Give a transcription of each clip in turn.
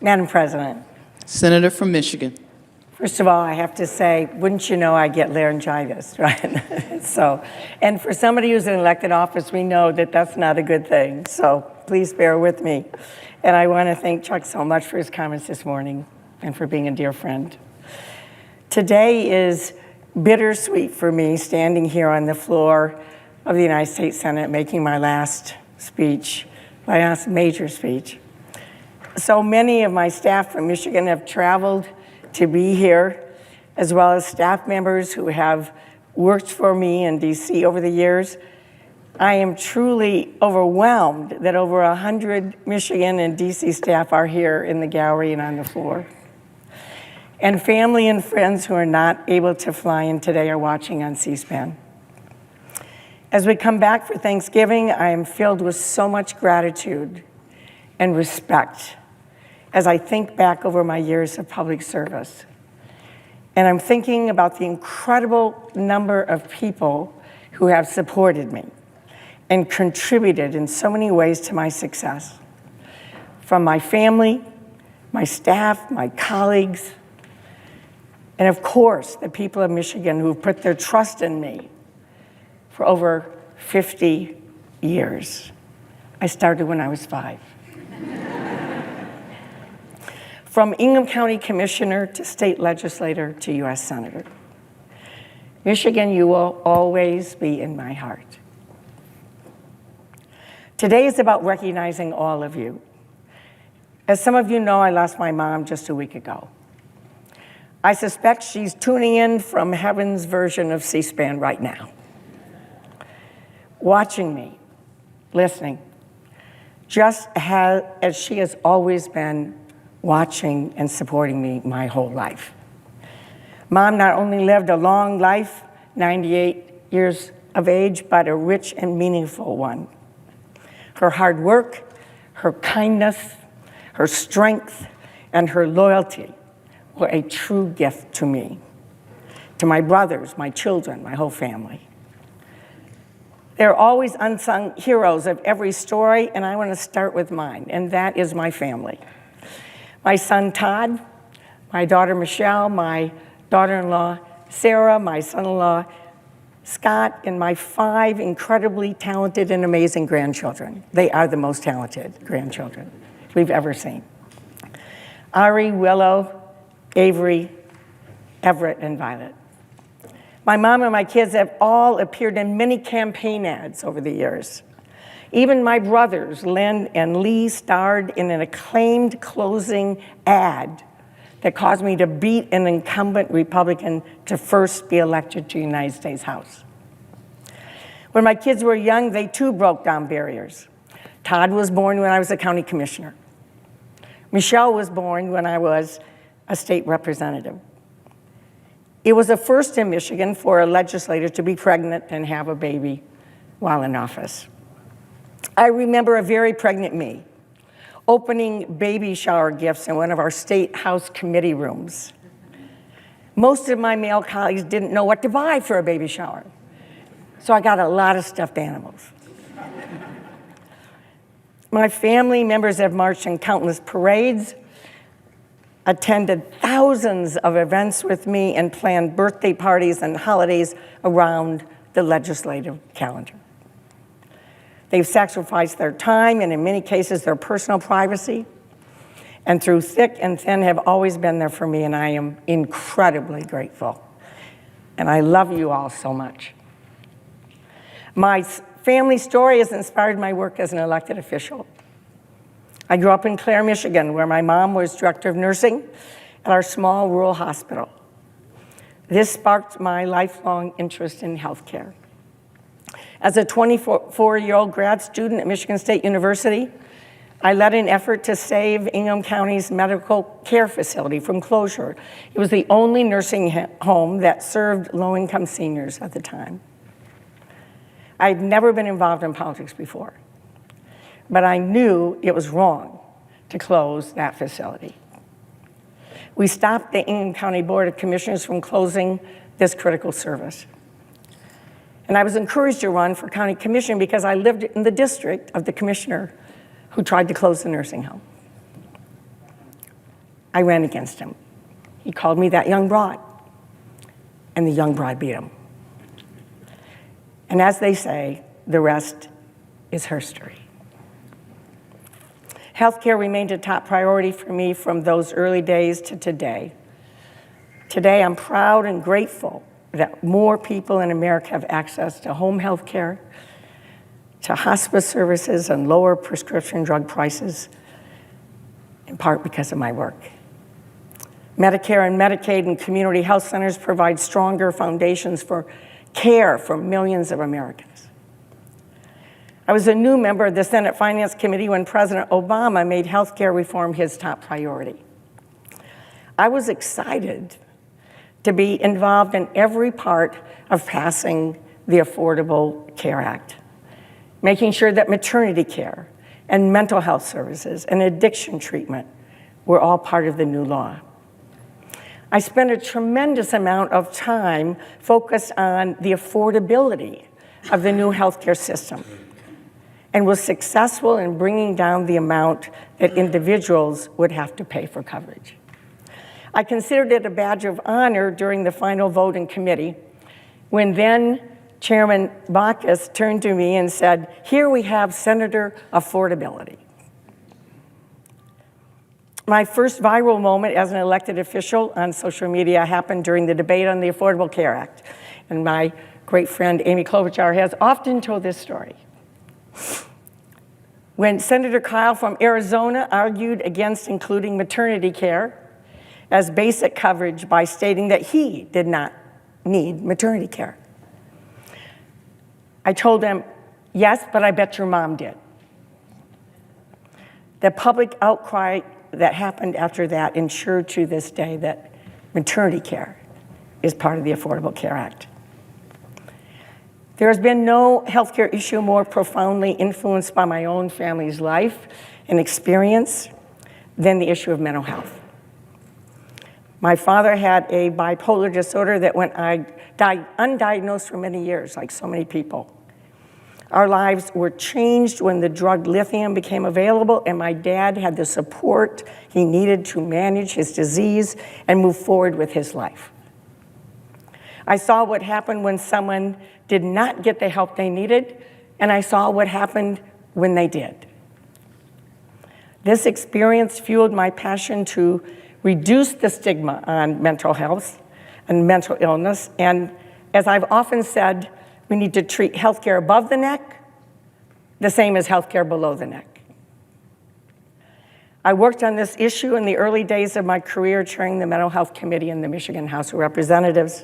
Madam President, Senator from Michigan. first of all, I have to say, wouldn't you know I get laryngitis, right? And for somebody who's in elected office, we know that that's not a good thing. So please bear with me. And I want to thank Chuck so much for his comments this morning and for being a dear friend. Today is bittersweet for me, standing here on the floor of the United States Senate, making my last speech, my last major speech. So many of my staff from Michigan have traveled to be here, as well as staff members who have worked for me in DC over the years. I am truly overwhelmed that over 100 Michigan and DC staff are here in the gallery and on the floor. And family and friends who are not able to fly in today are watching on C-SPAN. As we come back for Thanksgiving, I am filled with so much gratitude and respect as I think back over my years of public service. And I'm thinking about the incredible number of people who have supported me and contributed in so many ways to my success. From my family, my staff, my colleagues, and of course, the people of Michigan who've put their trust in me for over 50 years. I started when I was 5. From Ingham County Commissioner to state legislator to US Senator. Michigan, you will always be in my heart. Today is about recognizing all of you. As some of you know, I lost my mom just a week ago. I suspect she's tuning in from heaven's version of C-SPAN right now, watching me, listening, just as she has always been watching and supporting me my whole life. Mom not only lived a long life, 98 years of age, but a rich and meaningful one. Her hard work, her kindness, her strength, and her loyalty were a true gift to me, to my brothers, my children, my whole family. They're always unsung heroes of every story, and I want to start with mine, and that is my family. My son Todd, my daughter Michelle, my daughter-in-law Sarah, my son-in-law Scott, and my 5 incredibly talented and amazing grandchildren. They are the most talented grandchildren we've ever seen. Ari, Willow, Avery, Everett, and Violet. My mom and my kids have all appeared in many campaign ads over the years. Even my brothers, Len and Lee, starred in an acclaimed closing ad that caused me to beat an incumbent Republican to first be elected to the United States House. When my kids were young, they too broke down barriers. Todd was born when I was a county commissioner. Michelle was born when I was a state representative. It was a first in Michigan for a legislator to be pregnant and have a baby while in office. I remember a very pregnant me opening baby shower gifts in one of our state house committee rooms. Most of my male colleagues didn't know what to buy for a baby shower, so I got a lot of stuffed animals. My family members have marched in countless parades, attended thousands of events with me, and planned birthday parties and holidays around the legislative calendar. They've sacrificed their time and in many cases their personal privacy, and through thick and thin have always been there for me, and I am incredibly grateful. And I love you all so much. My family story has inspired my work as an elected official. I grew up in Clare, Michigan, where my mom was director of nursing at our small rural hospital. This sparked my lifelong interest in healthcare. As a 24-year-old grad student at Michigan State University, I led an effort to save Ingham County's medical care facility from closure. It was the only nursing home that served low-income seniors at the time. I'd never been involved in politics before, but I knew it was wrong to close that facility. We stopped the Ingham County Board of Commissioners from closing this critical service. And I was encouraged to run for county commission because I lived in the district of the commissioner who tried to close the nursing home. I ran against him. He called me that young broad, and the young broad beat him. And as they say, the rest is history. Healthcare remained a top priority for me from those early days to today. Today, I'm proud and grateful that more people in America have access to home health care, to hospice services, and lower prescription drug prices, in part because of my work. Medicare and Medicaid and community health centers provide stronger foundations for care for millions of Americans. I was a new member of the Senate Finance Committee when President Obama made healthcare reform his top priority. I was excited to be involved in every part of passing the Affordable Care Act, making sure that maternity care and mental health services and addiction treatment were all part of the new law. I spent a tremendous amount of time focused on the affordability of the new healthcare system and was successful in bringing down the amount that individuals would have to pay for coverage. I considered it a badge of honor during the final vote in committee when then Chairman Baucus turned to me and said, "Here we have Senator Affordability." My first viral moment as an elected official on social media happened during the debate on the Affordable Care Act. And my great friend Amy Klobuchar has often told this story. When Senator Kyle from Arizona argued against including maternity care as basic coverage by stating that he did not need maternity care, I told him, "Yes, but I bet your mom did." The public outcry that happened after that ensured to this day that maternity care is part of the Affordable Care Act. There has been no healthcare issue more profoundly influenced by my own family's life and experience than the issue of mental health. My father had a bipolar disorder that went undiagnosed for many years, like so many people. Our lives were changed when the drug lithium became available, and my dad had the support he needed to manage his disease and move forward with his life. I saw what happened when someone did not get the help they needed, and I saw what happened when they did. This experience fueled my passion to reduce the stigma on mental health and mental illness, and as I've often said, we need to treat healthcare above the neck the same as healthcare below the neck. I worked on this issue in the early days of my career chairing the Mental Health Committee in the Michigan House of Representatives.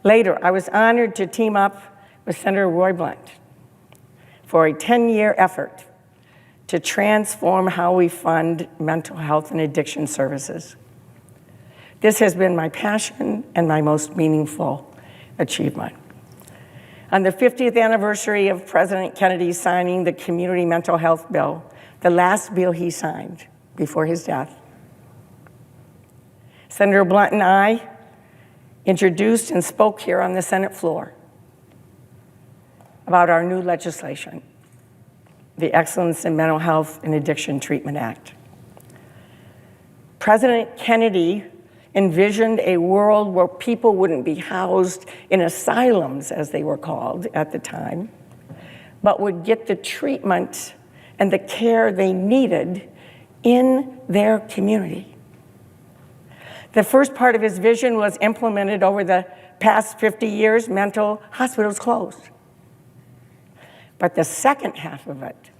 Later, I was honored to team up with Senator Roy Blunt for a 10-year effort to transform how we fund mental health and addiction services. This has been my passion and my most meaningful achievement. On the 50th anniversary of President Kennedy signing the Community Mental Health Bill, the last bill he signed before his death, Senator Blunt and I introduced and spoke here on the Senate floor about our new legislation, the Excellence in Mental Health and Addiction Treatment Act. President Kennedy envisioned a world where people wouldn't be housed in asylums, as they were called at the time, but would get the treatment and the care they needed in their community. The first part of his vision was implemented over the past 50 years. Mental hospitals closed. But the second half of it,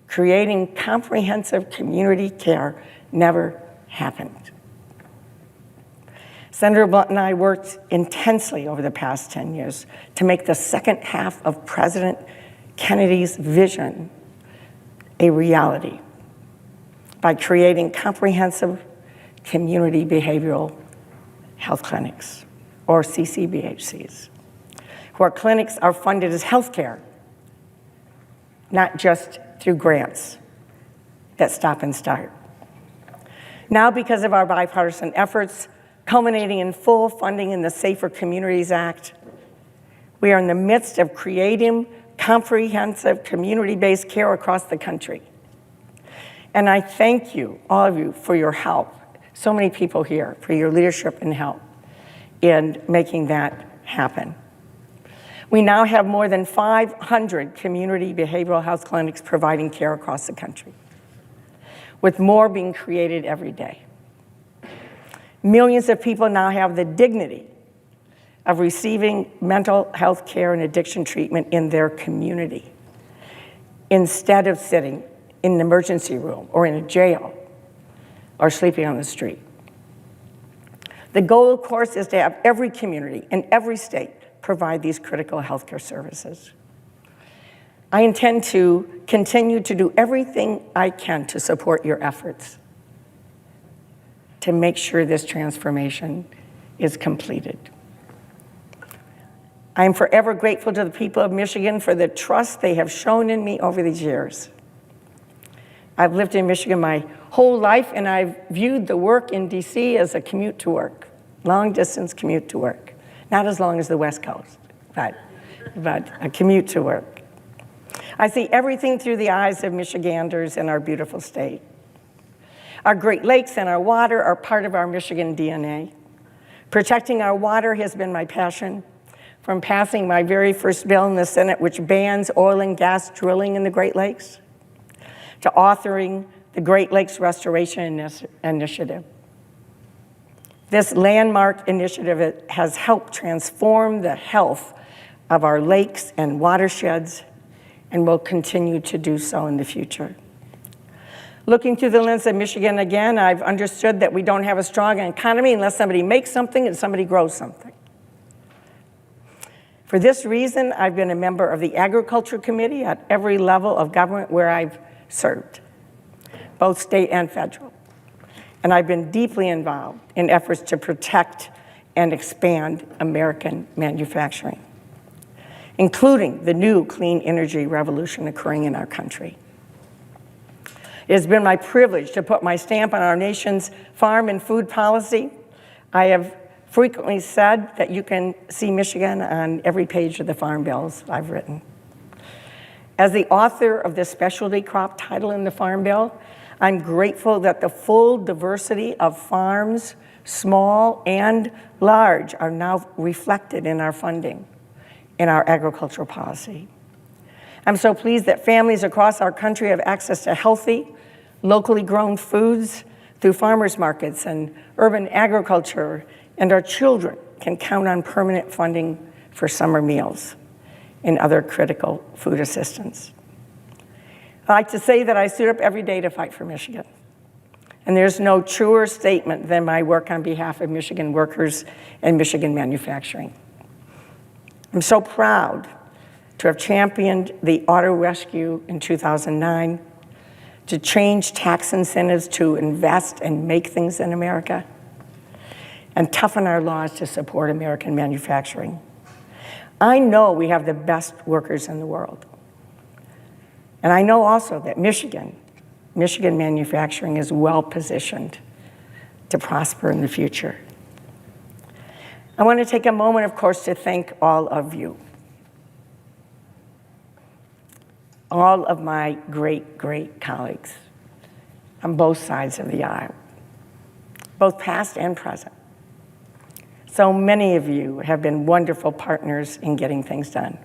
creating comprehensive community care, never happened. Senator Blunt and I worked intensely over the past 10 years to make the second half of President Kennedy's vision a reality by creating comprehensive community behavioral health clinics, or CCBHCs, where clinics are funded as healthcare, not just through grants that stop and start. Now, because of our bipartisan efforts, culminating in full funding in the Safer Communities Act, we are in the midst of creating comprehensive community-based care across the country. And I thank you, all of you, for your help so many people here for your leadership and help in making that happen. We now have more than 500 community behavioral health clinics providing care across the country, with more being created every day. Millions of people now have the dignity of receiving mental health care and addiction treatment in their community, instead of sitting in an emergency room or in a jail or sleeping on the street. The goal, of course, is to have every community and every state provide these critical healthcare services. I intend to continue to do everything I can to support your efforts to make sure this transformation is completed. I am forever grateful to the people of Michigan for the trust they have shown in me over these years. I've lived in Michigan my whole life, and I've viewed the work in DC as a commute to work, long distance commute to work. Not as long as the West Coast, but a commute to work. I see everything through the eyes of Michiganders in our beautiful state. Our Great Lakes and our water are part of our Michigan DNA. Protecting our water has been my passion, from passing my very first bill in the Senate, which bans oil and gas drilling in the Great Lakes, to authoring the Great Lakes Restoration Initiative. This landmark initiative has helped transform the health of our lakes and watersheds, and will continue to do so in the future. Looking through the lens of Michigan again, I've understood that we don't have a strong economy unless somebody makes something and somebody grows something. For this reason, I've been a member of the Agriculture Committee at every level of government where I've served, both state and federal. And I've been deeply involved in efforts to protect and expand American manufacturing, including the new clean energy revolution occurring in our country. It has been my privilege to put my stamp on our nation's farm and food policy. I have frequently said that you can see Michigan on every page of the farm bills I've written. As the author of the specialty crop title in the Farm Bill, I'm grateful that the full diversity of farms, small and large, are now reflected in our funding, in our agricultural policy. I'm so pleased that families across our country have access to healthy, locally grown foods through farmers markets and urban agriculture, and our children can count on permanent funding for summer meals and other critical food assistance. I like to say that I stood up every day to fight for Michigan. And there's no truer statement than my work on behalf of Michigan workers and Michigan manufacturing. I'm so proud to have championed the auto rescue in 2009, to change tax incentives to invest and make things in America, and toughen our laws to support American manufacturing. I know we have the best workers in the world. And I know also that Michigan manufacturing is well positioned to prosper in the future. I want to take a moment, of course, to thank all of you. All of my great, great colleagues on both sides of the aisle, both past and present. So many of you have been wonderful partners in getting things done.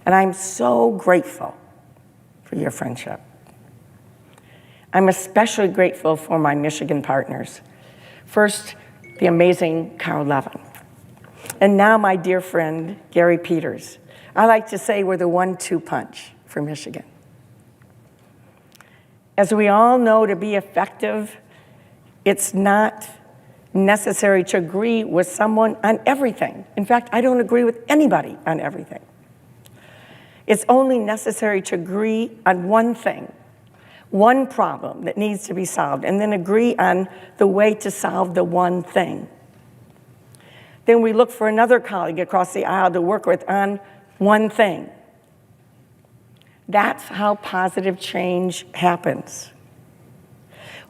And I'm so grateful for your friendship. I'm especially grateful for my Michigan partners. First, the amazing Carl Levin. And now my dear friend, Gary Peters. I like to say we're the 1-2 punch for Michigan. As we all know, to be effective, it's not necessary to agree with someone on everything. In fact, I don't agree with anybody on everything. It's only necessary to agree on one thing, one problem that needs to be solved, and then agree on the way to solve the one thing. Then we look for another colleague across the aisle to work with on one thing. That's how positive change happens.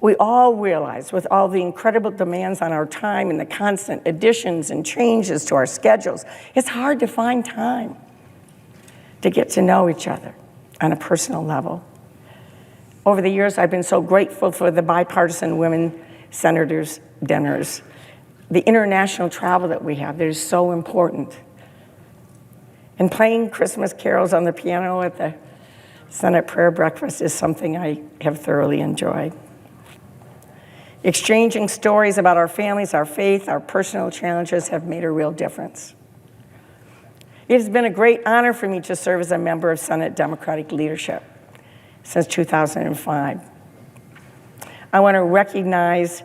We all realize, with all the incredible demands on our time and the constant additions and changes to our schedules, it's hard to find time to get to know each other on a personal level. Over the years, I've been so grateful for the bipartisan women senators' dinners, the international travel that we have that is so important. And playing Christmas carols on the piano at the Senate prayer breakfast is something I have thoroughly enjoyed. Exchanging stories about our families, our faith, our personal challenges have made a real difference. It has been a great honor for me to serve as a member of Senate Democratic leadership since 2005. I want to recognize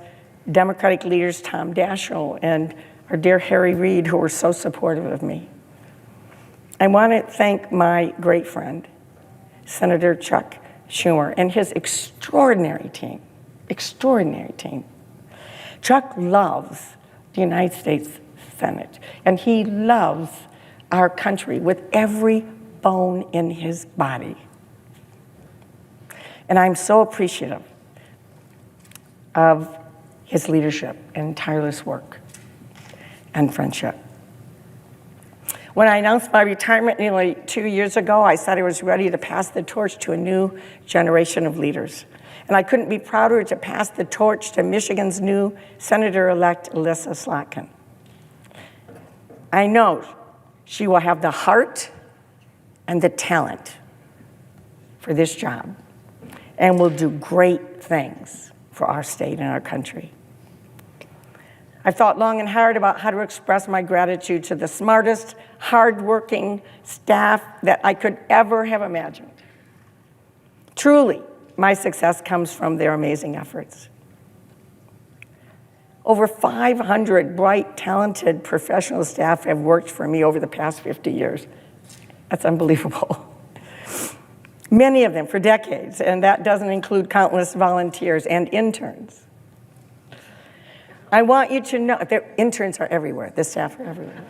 Democratic leaders Tom Daschle and our dear Harry Reid, who were so supportive of me. I want to thank my great friend, Senator Chuck Schumer, and his extraordinary team. Chuck loves the United States Senate, and he loves our country with every bone in his body. And I'm so appreciative of his leadership and tireless work and friendship. When I announced my retirement nearly 2 years ago, I said I was ready to pass the torch to a new generation of leaders. And I couldn't be prouder to pass the torch to Michigan's new Senator-elect Elissa Slotkin. I know she will have the heart and the talent for this job and will do great things for our state and our country. I've thought long and hard about how to express my gratitude to the smartest, hardworking staff that I could ever have imagined. Truly, my success comes from their amazing efforts. Over 500 bright, talented professional staff have worked for me over the past 50 years. That's unbelievable. Many of them for decades, and that doesn't include countless volunteers and interns. I want you to know, interns are everywhere, the staff are everywhere.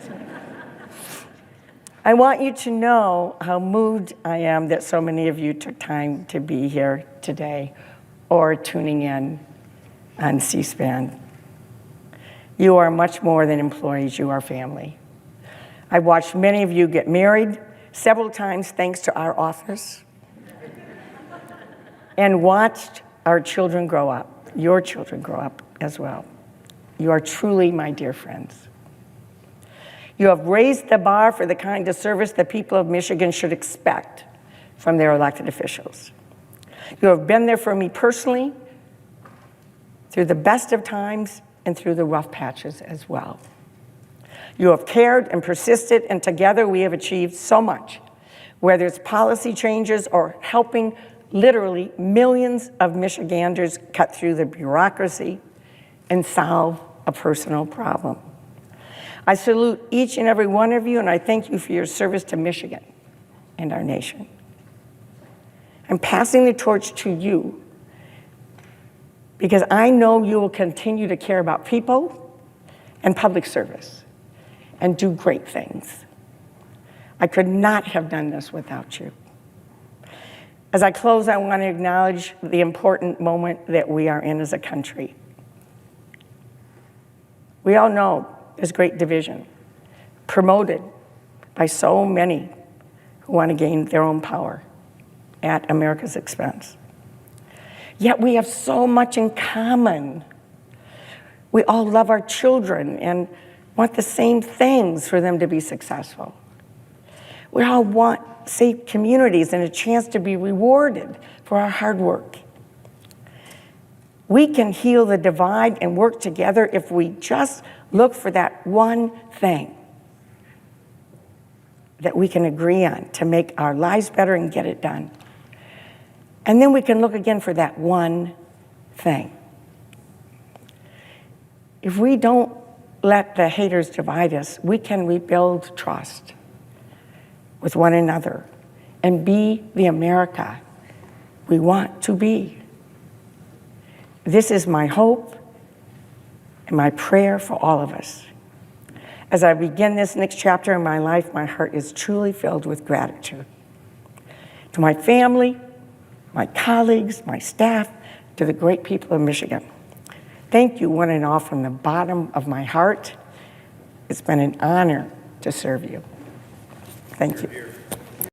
I want you to know how moved I am that so many of you took time to be here today or tuning in on C-SPAN. You are much more than employees, you are family. I've watched many of you get married several times thanks to our office and watched our children grow up, your children grow up as well. You are truly my dear friends. You have raised the bar for the kind of service the people of Michigan should expect from their elected officials. You have been there for me personally through the best of times and through the rough patches as well. You have cared and persisted, and together we have achieved so much, whether it's policy changes or helping literally millions of Michiganders cut through the bureaucracy and solve a personal problem. I salute each and every one of you, and I thank you for your service to Michigan and our nation. I'm passing the torch to you because I know you will continue to care about people and public service and do great things. I could not have done this without you. As I close, I want to acknowledge the important moment that we are in as a country. We all know there's great division, promoted by so many who want to gain their own power at America's expense. Yet we have so much in common. We all love our children and want the same things for them to be successful. We all want safe communities and a chance to be rewarded for our hard work. We can heal the divide and work together if we just look for that one thing that we can agree on to make our lives better and get it done. And then we can look again for that one thing. If we don't let the haters divide us, we can rebuild trust with one another and be the America we want to be. This is my hope and my prayer for all of us. As I begin this next chapter in my life, my heart is truly filled with gratitude. To my family, my colleagues, my staff, to the great people of Michigan. Thank you one and all from the bottom of my heart. It's been an honor to serve you. Thank you.